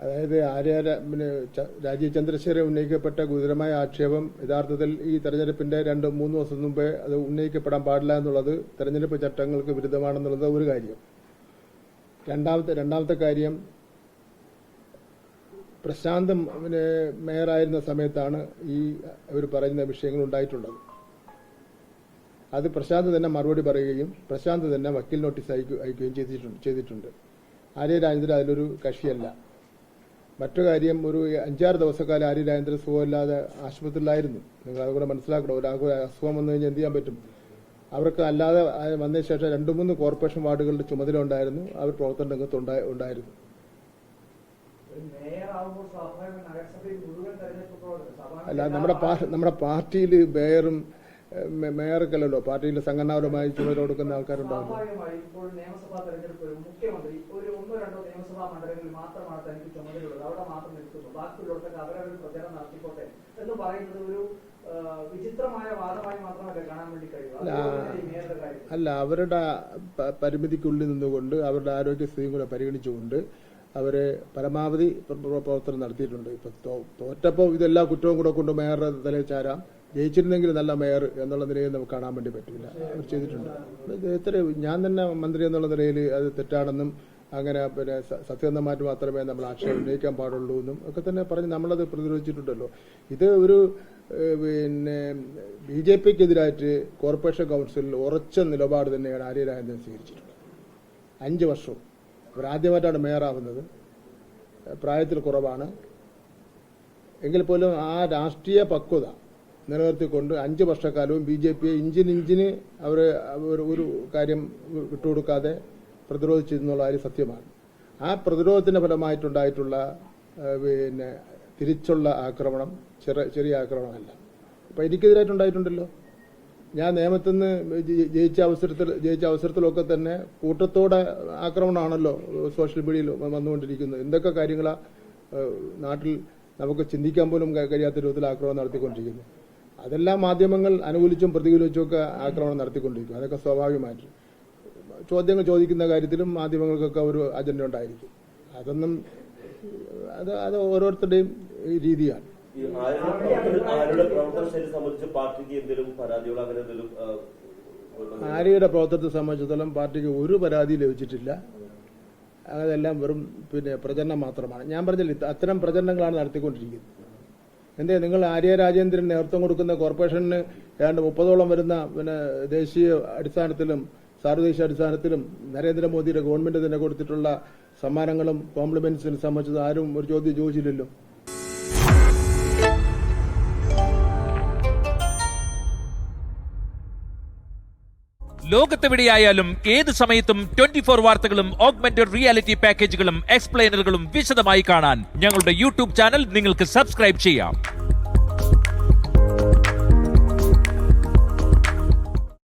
അതായത് രാജീവ് ചന്ദ്രശേഖരൻ ഉന്നയിക്കപ്പെട്ട ഗുരുതരമായ ആക്ഷേപം യഥാർത്ഥത്തിൽ ഈ തെരഞ്ഞെടുപ്പിന്റെ 2-3 ദിവസം മുമ്പേ അത് ഉന്നയിക്കപ്പെടാൻ പാടില്ല എന്നുള്ളത് തെരഞ്ഞെടുപ്പ് ചട്ടങ്ങൾക്ക് വിരുദ്ധമാണെന്നുള്ളത് ഒരു കാര്യം. രണ്ടാമത്തെ കാര്യം, പ്രശാന്ത് മേയറായിരുന്ന സമയത്താണ് ഈ അവർ പറയുന്ന വിഷയങ്ങൾ ഉണ്ടായിട്ടുള്ളത്. അത് പ്രശാന്ത് തന്നെ മറുപടി പറയുകയും പ്രശാന്ത് തന്നെ വക്കീൽ നോട്ടീസ് അയക്കുകയും ചെയ്തിട്ടുണ്ട്. ആര്യ രാജേന്ദ്രൻ അതിലൊരു കക്ഷിയല്ല. മറ്റു കാര്യം, ഒരു 5-6 ദിവസക്കാലം ആര്യ രാജേന്ദ്രൻ സുഖമില്ലാതെ ആശുപത്രിയിലായിരുന്നു. നിങ്ങൾ അതുകൂടെ മനസ്സിലാക്കണം. ഒരാൾക്ക് അസുഖം വന്നു കഴിഞ്ഞാൽ എന്ത് ചെയ്യാൻ പറ്റും? അവർക്ക് അല്ലാതെ വന്നതിന് ശേഷം 2-3 കോർപ്പറേഷൻ വാർഡുകളുടെ ചുമതല ഉണ്ടായിരുന്നു. അവർ പ്രവർത്തന രംഗത്ത് ഉണ്ടായിരുന്നു. അല്ല, നമ്മുടെ പാർട്ടിയിൽ മേയർക്കല്ലല്ലോ, പാർട്ടിയിലെ സംഘടനാപരമായി ചുമതല കൊടുക്കുന്ന ആൾക്കാരുണ്ടാവും. അല്ല, അവരുടെ പരിമിതിക്കുള്ളിൽ നിന്നുകൊണ്ട് അവരുടെ ആരോഗ്യസ്ഥിതിയും കൂടെ പരിഗണിച്ചുകൊണ്ട് അവരെ പരമാവധി പ്രവർത്തനം നടത്തിയിട്ടുണ്ട്. ഇപ്പൊ തോറ്റപ്പോൾ ഇതെല്ലാ കുറ്റവും കൂടെ കൊണ്ട് മേയറുടെ തലയിൽ ചാരാം. ജയിച്ചിരുന്നെങ്കിൽ നല്ല മേയർ എന്നുള്ള നിലയിൽ നമുക്ക് കാണാൻ വേണ്ടി പറ്റില്ല. അവർ ചെയ്തിട്ടുണ്ട്. ഞാൻ തന്നെ മന്ത്രി എന്നുള്ള നിലയിൽ അത് തെറ്റാണെന്നും അങ്ങനെ സത്യസന്ധമായിട്ട് മാത്രമേ നമ്മൾ ആക്ഷേപം ഉന്നയിക്കാൻ പാടുള്ളൂ എന്നും ഒക്കെ തന്നെ പറഞ്ഞ് നമ്മളത് പ്രതിരോധിച്ചിട്ടുണ്ടല്ലോ. ഇത് ഒരു BJPക്കെതിരായിട്ട് കോർപ്പറേഷൻ കൗൺസിലിൽ ഉറച്ച നിലപാട് തന്നെയാണ് ആര്യ രാജേന്ദ്രൻ സ്വീകരിച്ചിട്ടുള്ളത്. 5 വർഷവും അവരാദ്യമായിട്ടാണ് മേയറാവുന്നത്. പ്രായത്തിൽ കുറവാണ് എങ്കിൽ പോലും ആ രാഷ്ട്രീയ പക്വത നിലനിർത്തിക്കൊണ്ട് 5 വർഷക്കാലവും BJPയെ ഇഞ്ചിന് അവർ ഒരു കാര്യം വിട്ടുകൊടുക്കാതെ പ്രതിരോധിച്ചിരുന്നുള്ള കാര്യം സത്യമാണ്. ആ പ്രതിരോധത്തിന്റെ ഫലമായിട്ടുണ്ടായിട്ടുള്ള തിരിച്ചുള്ള ആക്രമണം ചെറിയ ആക്രമണമല്ല. അപ്പൊ എനിക്കെതിരായിട്ടുണ്ടായിട്ടുണ്ടല്ലോ. ഞാൻ നിയമത്തിൽ നിന്ന് ജയിച്ച അവസരത്തിലൊക്കെ തന്നെ കൂട്ടത്തോടെ ആക്രമണമാണല്ലോ സോഷ്യൽ മീഡിയയിൽ വന്നുകൊണ്ടിരിക്കുന്നത്. എന്തൊക്കെ കാര്യങ്ങളാ നാട്ടിൽ നമുക്ക് ചിന്തിക്കാൻ പോലും കഴിയാത്ത രൂപത്തിൽ ആക്രമണം നടത്തിക്കൊണ്ടിരിക്കുന്നു. അതെല്ലാം മാധ്യമങ്ങൾ അനുകൂലിച്ചും പ്രതികൂലിച്ചും ഒക്കെ ആക്രമണം നടത്തിക്കൊണ്ടിരിക്കും. അതൊക്കെ സ്വാഭാവികമായിട്ട് ചോദ്യങ്ങൾ ചോദിക്കുന്ന കാര്യത്തിലും മാധ്യമങ്ങൾക്കൊക്കെ ഒരു അജണ്ട ഉണ്ടായിരിക്കും. അതൊന്നും അത് ഓരോരുത്തരുടെയും രീതിയാണ്. ആര്യയുടെ പ്രവർത്തനത്തെ സംബന്ധിച്ചിടത്തോളം പാർട്ടിക്ക് ഒരു പരാതി ലഭിച്ചിട്ടില്ല. അതെല്ലാം വെറും പ്രചരണം മാത്രമാണ്. ഞാൻ പറഞ്ഞില്ല, അത്തരം പ്രചരണങ്ങളാണ് നടത്തിക്കൊണ്ടിരിക്കുന്നത്. എന്തേ നിങ്ങൾ ആര്യ രാജേന്ദ്രൻ നേതൃത്വം കൊടുക്കുന്ന കോർപ്പറേഷന് ഏതാണ്ട് 30ഓളം വരുന്ന ദേശീയ അടിസ്ഥാനത്തിലും സാർവദേശീയ അടിസ്ഥാനത്തിലും നരേന്ദ്രമോദിയുടെ ഗവൺമെന്റ് തന്നെ കൊടുത്തിട്ടുള്ള സമ്മാനങ്ങളും കോംപ്ലിമെന്റ്സിനെ സംബന്ധിച്ചത് ആരും ഒരു ചോദ്യം ചോദിച്ചില്ലല്ലോ. ലോകത്തെവിടെയായാലും ഏത് സമയത്തും 24 വാർത്തകളും ഓഗ്മെന്റഡ് റിയാലിറ്റി പാക്കേജുകളും എക്സ്പ്ലെയിനറുകളും വിശദമായി കാണാൻ ഞങ്ങളുടെ യൂട്യൂബ് ചാനൽ നിങ്ങൾക്ക് സബ്സ്ക്രൈബ് ചെയ്യാം.